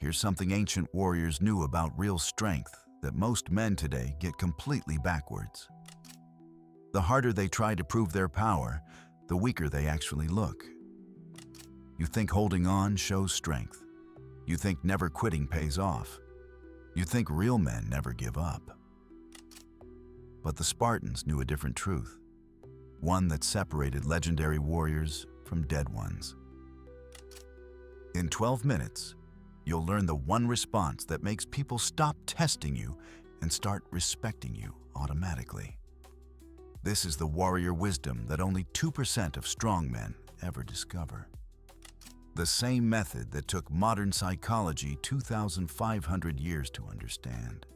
Here's something ancient warriors knew about real strength that most men today get completely backwards. The harder they try to prove their power, the weaker they actually look. You think holding on shows strength. You think never quitting pays off. You think real men never give up. But the Spartans knew a different truth, one that separated legendary warriors from dead ones. In 12 minutes, you'll learn the one response that makes people stop testing you and start respecting you automatically. This is the warrior wisdom that only 2% of strong men ever discover. The same method that took modern psychology 2,500 years to understand.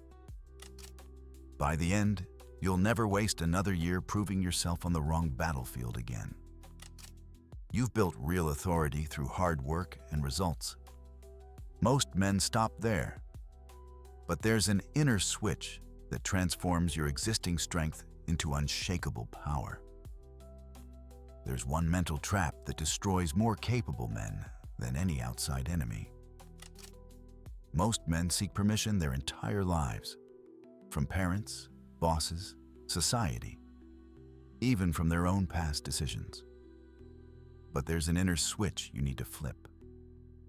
By the end, you'll never waste another year proving yourself on the wrong battlefield again. You've built real authority through hard work and results. Most men stop there. But there's an inner switch that transforms your existing strength into unshakable power. There's one mental trap that destroys more capable men than any outside enemy. Most men seek permission their entire lives, from parents, bosses, society, even from their own past decisions. But there's an inner switch you need to flip.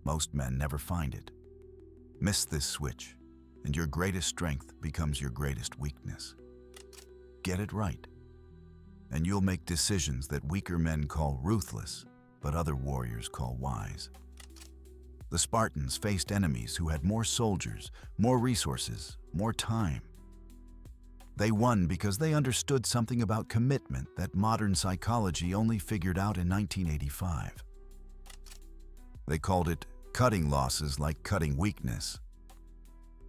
Most men never find it. Miss this switch, and your greatest strength becomes your greatest weakness. Get it right, and you'll make decisions that weaker men call ruthless, but other warriors call wise. The Spartans faced enemies who had more soldiers, more resources, more time. They won because they understood something about commitment that modern psychology only figured out in 1985. They called it cutting losses like cutting weakness.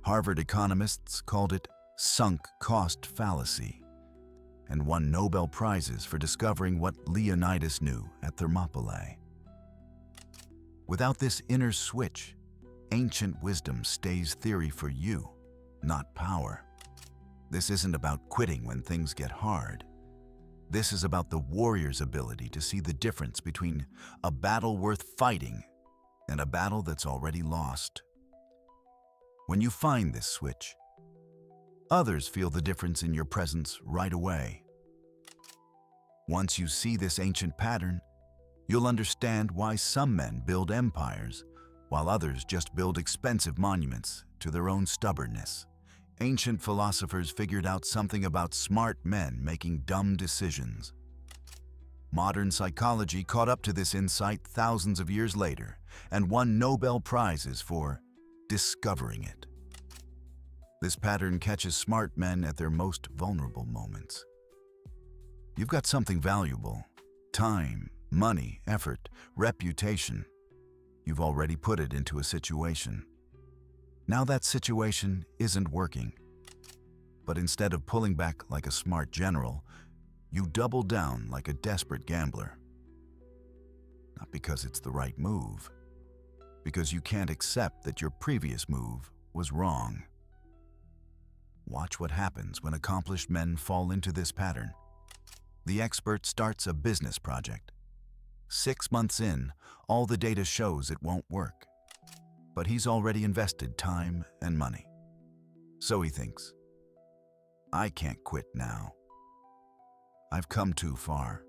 Harvard economists called it sunk cost fallacy, and won Nobel Prizes for discovering what Leonidas knew at Thermopylae. Without this inner switch, ancient wisdom stays theory for you, not power. This isn't about quitting when things get hard. This is about the warrior's ability to see the difference between a battle worth fighting and a battle that's already lost. When you find this switch, others feel the difference in your presence right away. Once you see this ancient pattern, you'll understand why some men build empires while others just build expensive monuments to their own stubbornness. Ancient philosophers figured out something about smart men making dumb decisions. Modern psychology caught up to this insight thousands of years later and won Nobel Prizes for discovering it. This pattern catches smart men at their most vulnerable moments. You've got something valuable: time, money, effort, reputation. You've already put it into a situation. Now that situation isn't working. But instead of pulling back like a smart general, you double down like a desperate gambler. Not because it's the right move, because you can't accept that your previous move was wrong. Watch what happens when accomplished men fall into this pattern. The expert starts a business project. 6 months in, all the data shows it won't work. But he's already invested time and money. So he thinks, I can't quit now. I've come too far.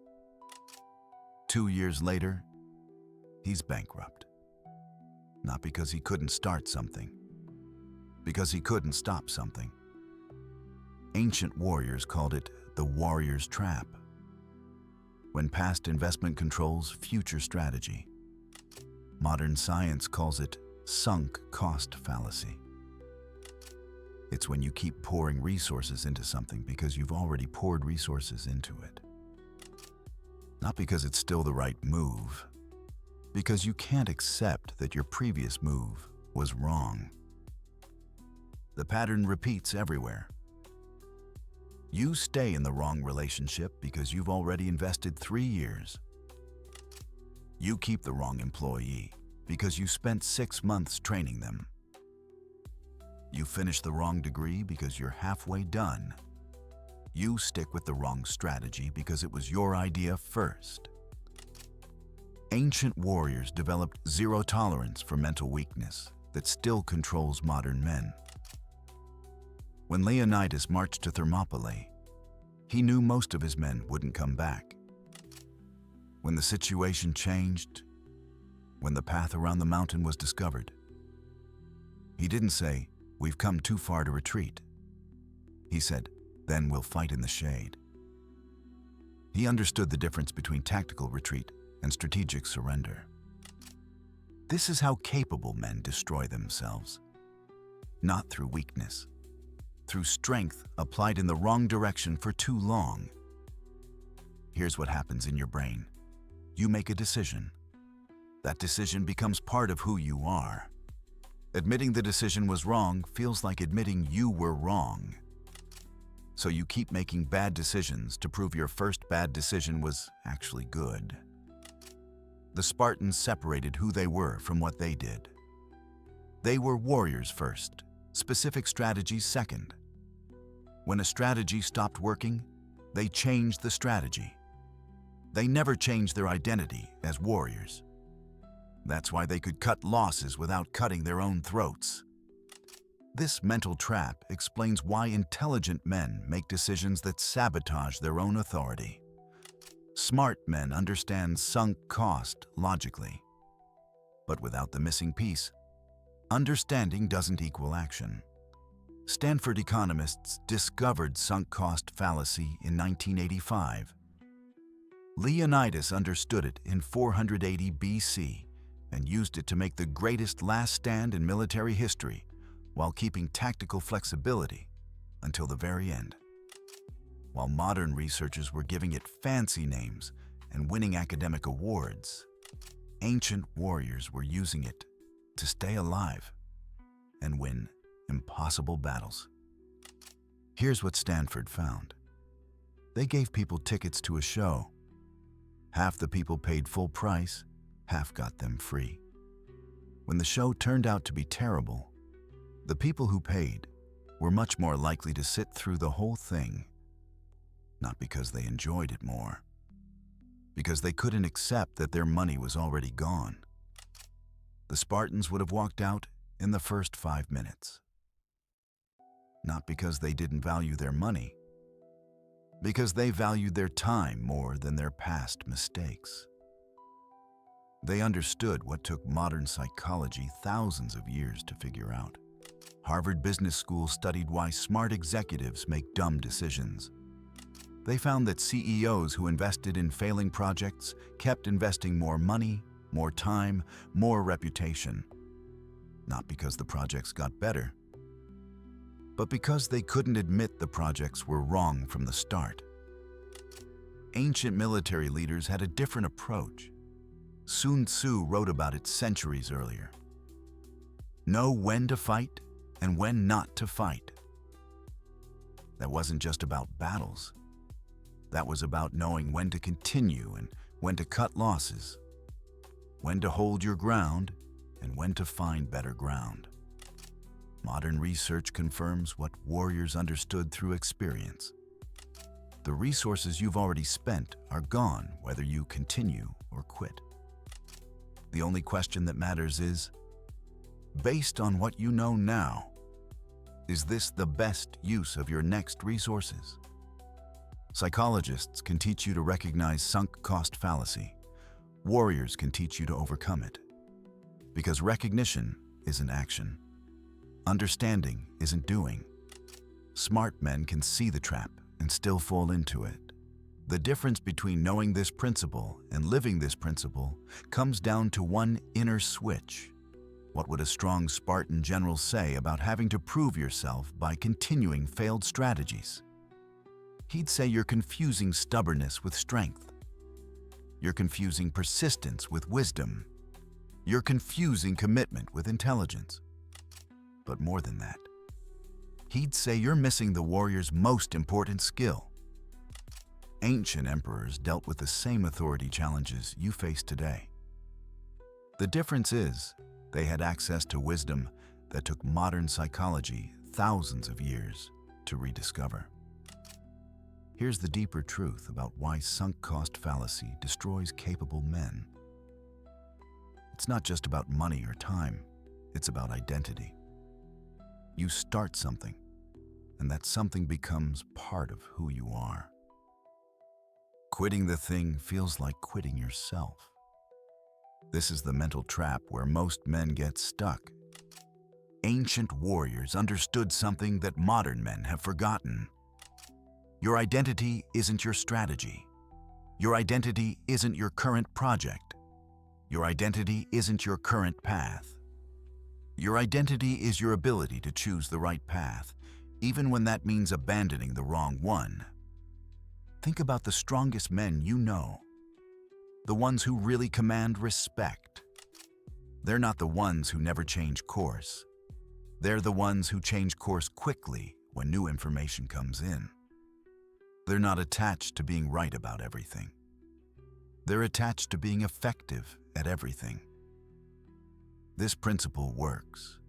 2 years later, he's bankrupt. Not because he couldn't start something, because he couldn't stop something. Ancient warriors called it the warrior's trap. When past investment controls future strategy. Modern science calls it sunk cost fallacy. It's when you keep pouring resources into something because you've already poured resources into it. Not because it's still the right move, because you can't accept that your previous move was wrong. The pattern repeats everywhere. You stay in the wrong relationship because you've already invested 3 years. You keep the wrong employee because you spent 6 months training them. You finish the wrong degree because you're halfway done. You stick with the wrong strategy because it was your idea first. Ancient warriors developed zero tolerance for mental weakness. that still controls modern men. When Leonidas marched to Thermopylae, he knew most of his men wouldn't come back. When the situation changed, when the path around the mountain was discovered, he didn't say, "We've come too far to retreat." He said, "Then we'll fight in the shade." He understood the difference between tactical retreat and strategic surrender. This is how capable men destroy themselves. Not through weakness, through strength applied in the wrong direction for too long. Here's what happens in your brain. You make a decision. That decision becomes part of who you are. Admitting the decision was wrong feels like admitting you were wrong. So you keep making bad decisions to prove your first bad decision was actually good. The Spartans separated who they were from what they did. They were warriors first, specific strategies second. When a strategy stopped working, they changed the strategy. They never changed their identity as warriors. That's why they could cut losses without cutting their own throats. This mental trap explains why intelligent men make decisions that sabotage their own authority. Smart men understand sunk cost logically. But without the missing piece, understanding doesn't equal action. Stanford economists discovered sunk cost fallacy in 1985. Leonidas understood it in 480 BC and used it to make the greatest last stand in military history while keeping tactical flexibility until the very end. While modern researchers were giving it fancy names and winning academic awards, ancient warriors were using it to stay alive and win impossible battles. Here's what Stanford found. They gave people tickets to a show. Half the people paid full price, half got them free. When the show turned out to be terrible, the people who paid were much more likely to sit through the whole thing, not because they enjoyed it more, because they couldn't accept that their money was already gone. The Spartans would have walked out in the first 5 minutes. Not because they didn't value their money, because they valued their time more than their past mistakes. They understood what took modern psychology thousands of years to figure out. Harvard Business School studied why smart executives make dumb decisions. They found that CEOs who invested in failing projects kept investing more money, more time, more reputation. Not because the projects got better, but because they couldn't admit the projects were wrong from the start. Ancient military leaders had a different approach. Sun Tzu wrote about it centuries earlier. Know when to fight and when not to fight. That wasn't just about battles. That was about knowing when to continue and when to cut losses, when to hold your ground and when to find better ground. Modern research confirms what warriors understood through experience. The resources you've already spent are gone whether you continue or quit. The only question that matters is, based on what you know now, is this the best use of your next resources? Psychologists can teach you to recognize sunk cost fallacy. Warriors can teach you to overcome it. Because recognition isn't action. Understanding isn't doing. Smart men can see the trap and still fall into it. The difference between knowing this principle and living this principle comes down to one inner switch. What would a strong Spartan general say about having to prove yourself by continuing failed strategies? He'd say you're confusing stubbornness with strength. You're confusing persistence with wisdom. You're confusing commitment with intelligence. But more than that, he'd say you're missing the warrior's most important skill. Ancient emperors dealt with the same authority challenges you face today. The difference is, they had access to wisdom that took modern psychology thousands of years to rediscover. Here's the deeper truth about why sunk cost fallacy destroys capable men. It's not just about money or time, It's about identity. You start something, and that something becomes part of who you are. Quitting the thing feels like quitting yourself. This is the mental trap where most men get stuck. Ancient warriors understood something that modern men have forgotten. Your identity isn't your strategy. Your identity isn't your current project. Your identity isn't your current path. Your identity is your ability to choose the right path, even when that means abandoning the wrong one. Think about the strongest men you know, the ones who really command respect. They're not the ones who never change course. They're the ones who change course quickly when new information comes in. They're not attached to being right about everything. They're attached to being effective at everything. This principle works,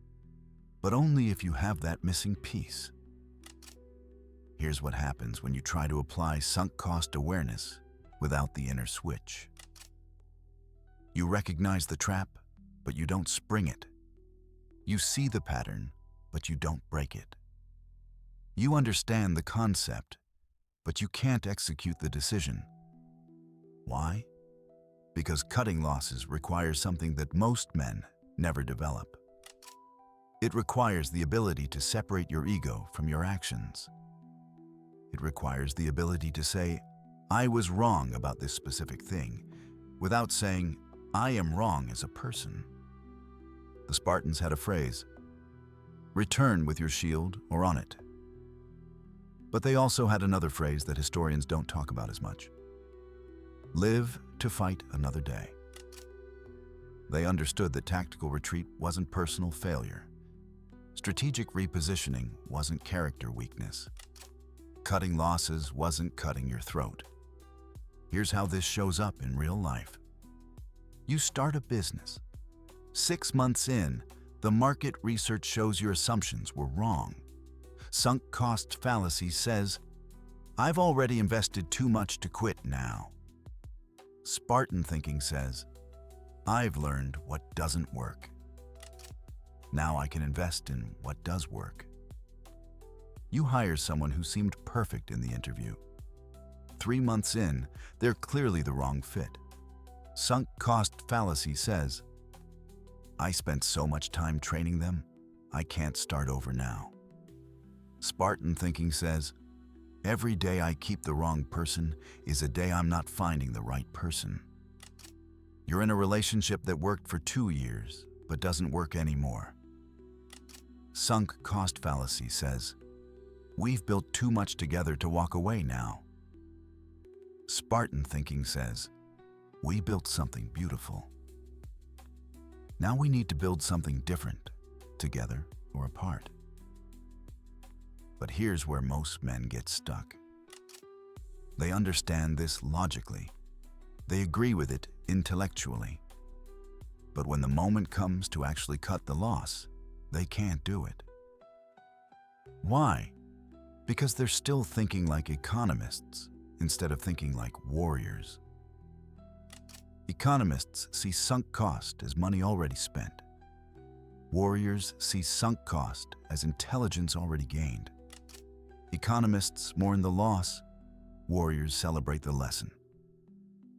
but only if you have that missing piece. Here's what happens when you try to apply sunk cost awareness without the inner switch. You recognize the trap, but you don't spring it. You see the pattern, but you don't break it. You understand the concept, but you can't execute the decision. Why? Because cutting losses requires something that most men never develop. It requires the ability to separate your ego from your actions. It requires the ability to say, I was wrong about this specific thing, without saying, I am wrong as a person. The Spartans had a phrase, return with your shield or on it. But they also had another phrase that historians don't talk about as much. Live to fight another day. They understood that tactical retreat wasn't personal failure. Strategic repositioning wasn't character weakness. Cutting losses wasn't cutting your throat. Here's how this shows up in real life. You start a business. 6 months in, the market research shows your assumptions were wrong. Sunk cost fallacy says, I've already invested too much to quit now. Spartan thinking says, I've learned what doesn't work. Now I can invest in what does work. You hire someone who seemed perfect in the interview. 3 months in, they're clearly the wrong fit. Sunk cost fallacy says, I spent so much time training them, I can't start over now. Spartan thinking says, every day I keep the wrong person is a day I'm not finding the right person. You're in a relationship that worked for 2 years, but doesn't work anymore. Sunk cost fallacy says, we've built too much together to walk away now. Spartan thinking says, we built something beautiful. Now we need to build something different, together or apart. But here's where most men get stuck. They understand this logically. They agree with it intellectually. But when the moment comes to actually cut the loss, they can't do it. Why? Because they're still thinking like economists instead of thinking like warriors. Economists see sunk cost as money already spent. Warriors see sunk cost as intelligence already gained. Economists mourn the loss, warriors celebrate the lesson.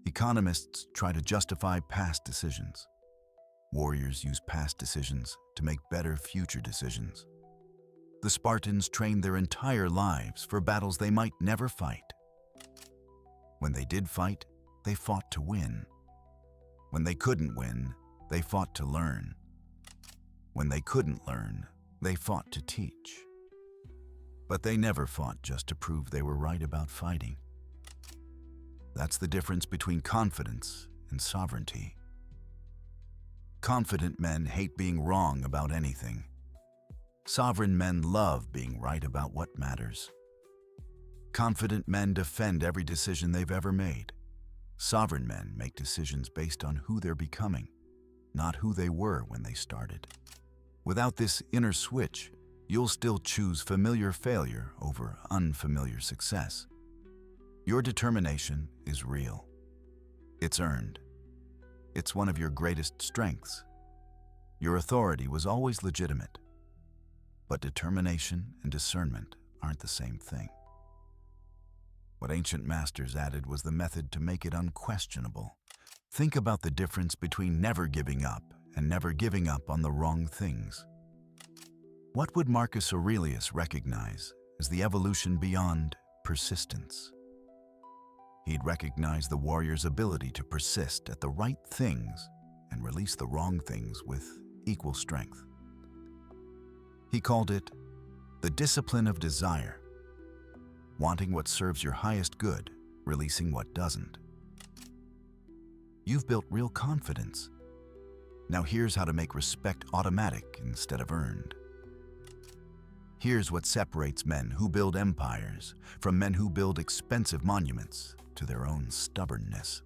Economists try to justify past decisions. Warriors use past decisions to make better future decisions. The Spartans trained their entire lives for battles they might never fight. When they did fight, they fought to win. When they couldn't win, they fought to learn. When they couldn't learn, they fought to teach. But they never fought just to prove they were right about fighting. That's the difference between confidence and sovereignty. Confident men hate being wrong about anything. Sovereign men love being right about what matters. Confident men defend every decision they've ever made. Sovereign men make decisions based on who they're becoming, not who they were when they started. Without this inner switch, you'll still choose familiar failure over unfamiliar success. Your determination is real. It's earned. It's one of your greatest strengths. Your authority was always legitimate. But determination and discernment aren't the same thing. What ancient masters added was the method to make it unquestionable. Think about the difference between never giving up and never giving up on the wrong things. What would Marcus Aurelius recognize as the evolution beyond persistence? He'd recognize the warrior's ability to persist at the right things and release the wrong things with equal strength. He called it the discipline of desire, wanting what serves your highest good, releasing what doesn't. You've built real confidence. Now here's how to make respect automatic instead of earned. Here's what separates men who build empires from men who build expensive monuments to their own stubbornness.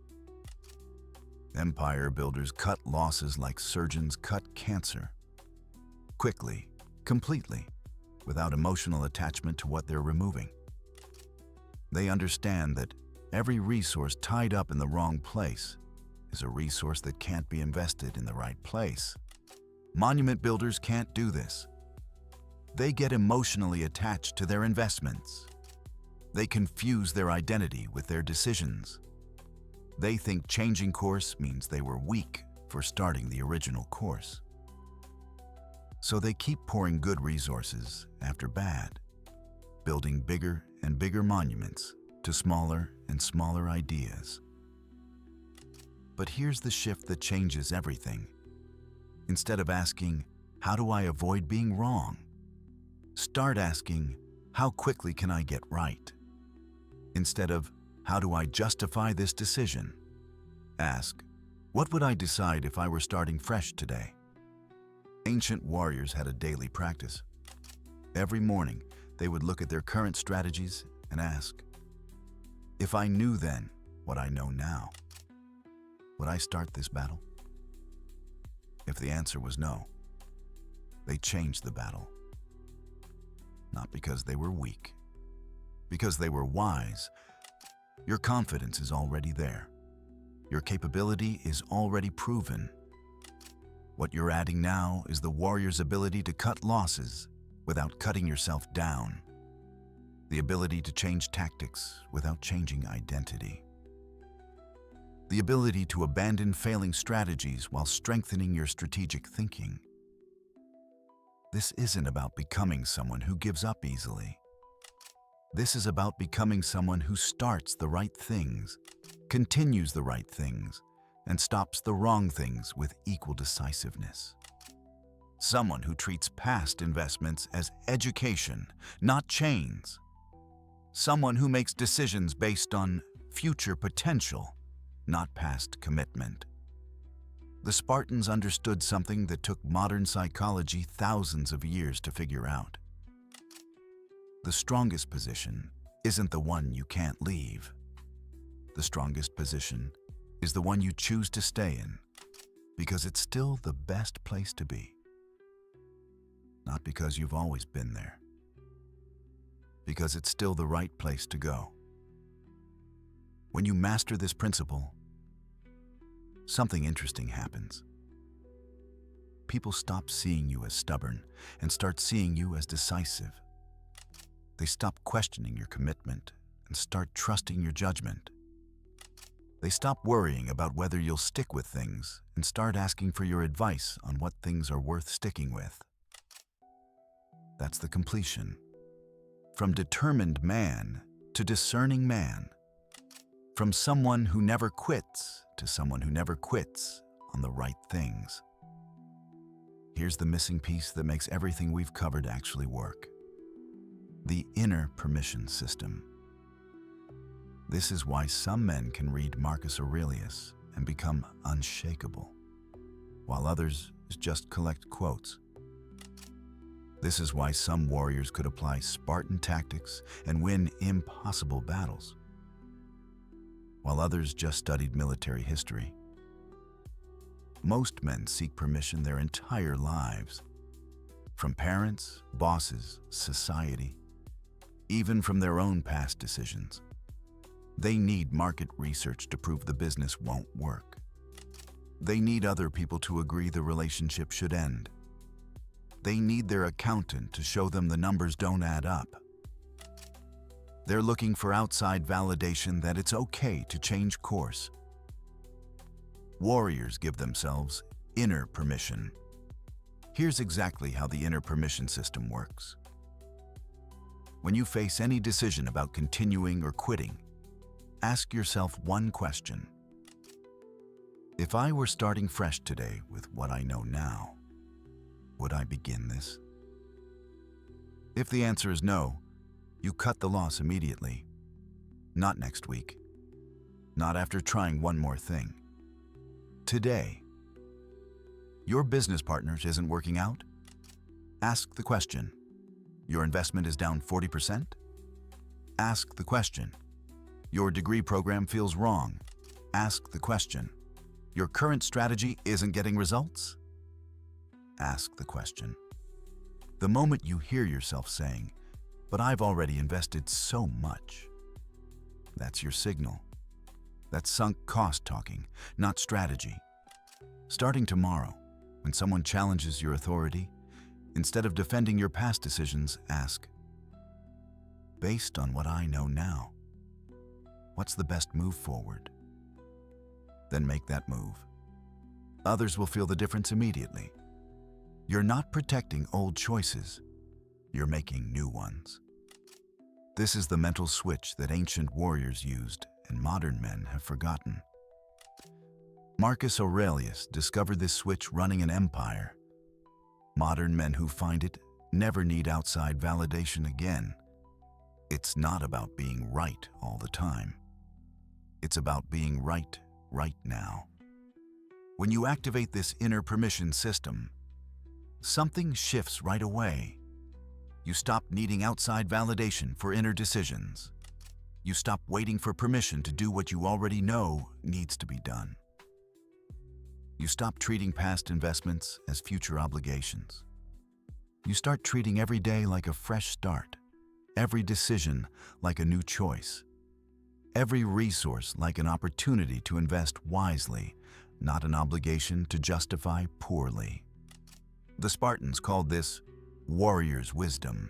Empire builders cut losses like surgeons cut cancer. Quickly, completely, without emotional attachment to what they're removing. They understand that every resource tied up in the wrong place is a resource that can't be invested in the right place. Monument builders can't do this. They get emotionally attached to their investments. They confuse their identity with their decisions. They think changing course means they were weak for starting the original course. So they keep pouring good resources after bad, building bigger and bigger monuments to smaller and smaller ideas. But here's the shift that changes everything. Instead of asking, how do I avoid being wrong? Start asking, how quickly can I get right? Instead of, how do I justify this decision? Ask, what would I decide if I were starting fresh today? Ancient warriors had a daily practice. Every morning, they would look at their current strategies and ask, if I knew then what I know now, would I start this battle? If the answer was no, they changed the battle. Not because they were weak, because they were wise. Your confidence is already there. Your capability is already proven. What you're adding now is the warrior's ability to cut losses without cutting yourself down. The ability to change tactics without changing identity. The ability to abandon failing strategies while strengthening your strategic thinking. This isn't about becoming someone who gives up easily. This is about becoming someone who starts the right things, continues the right things, and stops the wrong things with equal decisiveness. Someone who treats past investments as education, not chains. Someone who makes decisions based on future potential, not past commitment. The Spartans understood something that took modern psychology thousands of years to figure out. The strongest position isn't the one you can't leave. The strongest position is the one you choose to stay in, because it's still the best place to be. Not because you've always been there, because it's still the right place to go. When you master this principle, something interesting happens. People stop seeing you as stubborn and start seeing you as decisive. They stop questioning your commitment and start trusting your judgment. They stop worrying about whether you'll stick with things and start asking for your advice on what things are worth sticking with. That's the completion. From determined man to discerning man. From someone who never quits to someone who never quits on the right things. Here's the missing piece that makes everything we've covered actually work. The inner permission system. This is why some men can read Marcus Aurelius and become unshakable, while others just collect quotes. This is why some warriors could apply Spartan tactics and win impossible battles, while others just studied military history. Most men seek permission their entire lives, from parents, bosses, society, even from their own past decisions. They need market research to prove the business won't work. They need other people to agree the relationship should end. They need their accountant to show them the numbers don't add up. They're looking for outside validation that it's okay to change course. Warriors give themselves inner permission. Here's exactly how the inner permission system works. When you face any decision about continuing or quitting, ask yourself one question. If I were starting fresh today with what I know now, would I begin this? If the answer is no, you cut the loss immediately. Not next week. Not after trying one more thing. Today. Your business partners isn't working out? Ask the question. Your investment is down 40%? Ask the question. Your degree program feels wrong? Ask the question. Your current strategy isn't getting results? Ask the question. The moment you hear yourself saying, "But I've already invested so much," that's your signal. That's sunk cost talking, not strategy. Starting tomorrow, when someone challenges your authority, instead of defending your past decisions, ask, "Based on what I know now, what's the best move forward?" Then make that move. Others will feel the difference immediately. You're not protecting old choices, you're making new ones. This is the mental switch that ancient warriors used and modern men have forgotten. Marcus Aurelius discovered this switch running an empire. Modern men who find it never need outside validation again. It's not about being right all the time. It's about being right now. When you activate this inner permission system, something shifts right away. You stop needing outside validation for inner decisions. You stop waiting for permission to do what you already know needs to be done. You stop treating past investments as future obligations. You start treating every day like a fresh start, every decision like a new choice, every resource like an opportunity to invest wisely, not an obligation to justify poorly. The Spartans called this warrior's wisdom,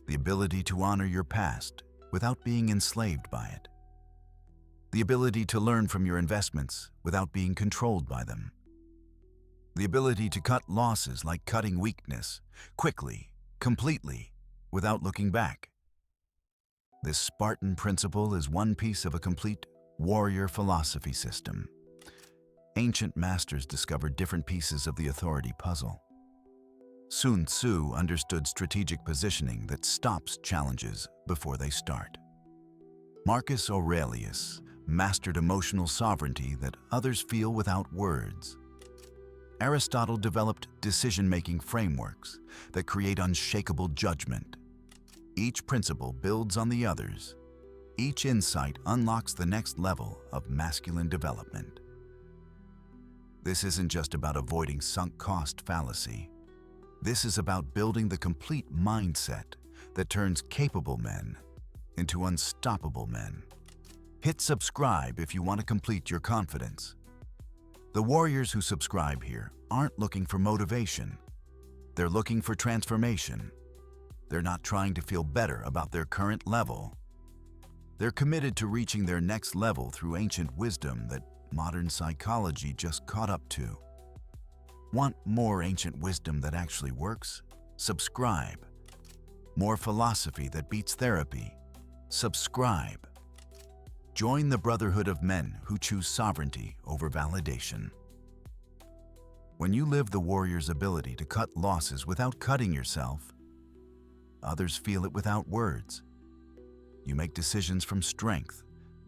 the ability to honor your past without being enslaved by it, the ability to learn from your investments without being controlled by them, the ability to cut losses like cutting weakness, quickly, completely, without looking back. This Spartan principle is one piece of a complete warrior philosophy system. Ancient masters discovered different pieces of the authority puzzle. Sun Tzu understood strategic positioning that stops challenges before they start. Marcus Aurelius mastered emotional sovereignty that others feel without words. Aristotle developed decision-making frameworks that create unshakable judgment. Each principle builds on the others. Each insight unlocks the next level of masculine development. This isn't just about avoiding sunk cost fallacy. This is about building the complete mindset that turns capable men into unstoppable men. Hit subscribe if you want to complete your confidence. The warriors who subscribe here aren't looking for motivation. They're looking for transformation. They're not trying to feel better about their current level. They're committed to reaching their next level through ancient wisdom that modern psychology just caught up to. Want more ancient wisdom that actually works? Subscribe. More philosophy that beats therapy? Subscribe. Join the brotherhood of men who choose sovereignty over validation. When you live the warrior's ability to cut losses without cutting yourself, others feel it without words. You make decisions from strength,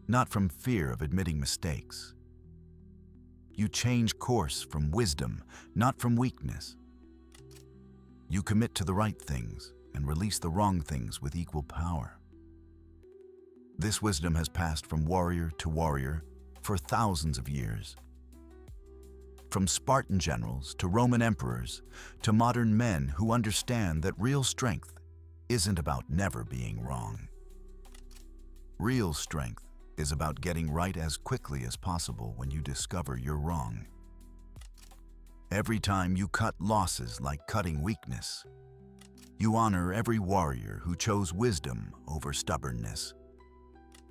not from fear of admitting mistakes. You change course from wisdom, not from weakness. You commit to the right things and release the wrong things with equal power. This wisdom has passed from warrior to warrior for thousands of years. From Spartan generals to Roman emperors to modern men who understand that real strength isn't about never being wrong. Real strength is about getting right as quickly as possible when you discover you're wrong. Every time you cut losses like cutting weakness, you honor every warrior who chose wisdom over stubbornness.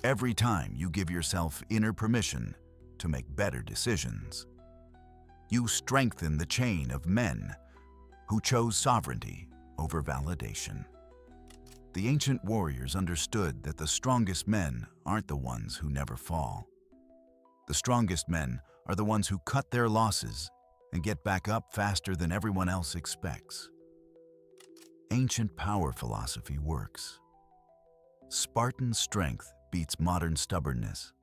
Every time you give yourself inner permission to make better decisions, you strengthen the chain of men who chose sovereignty over validation. The ancient warriors understood that the strongest men aren't the ones who never fall. The strongest men are the ones who cut their losses and get back up faster than everyone else expects. Ancient power philosophy works. Spartan strength beats modern stubbornness.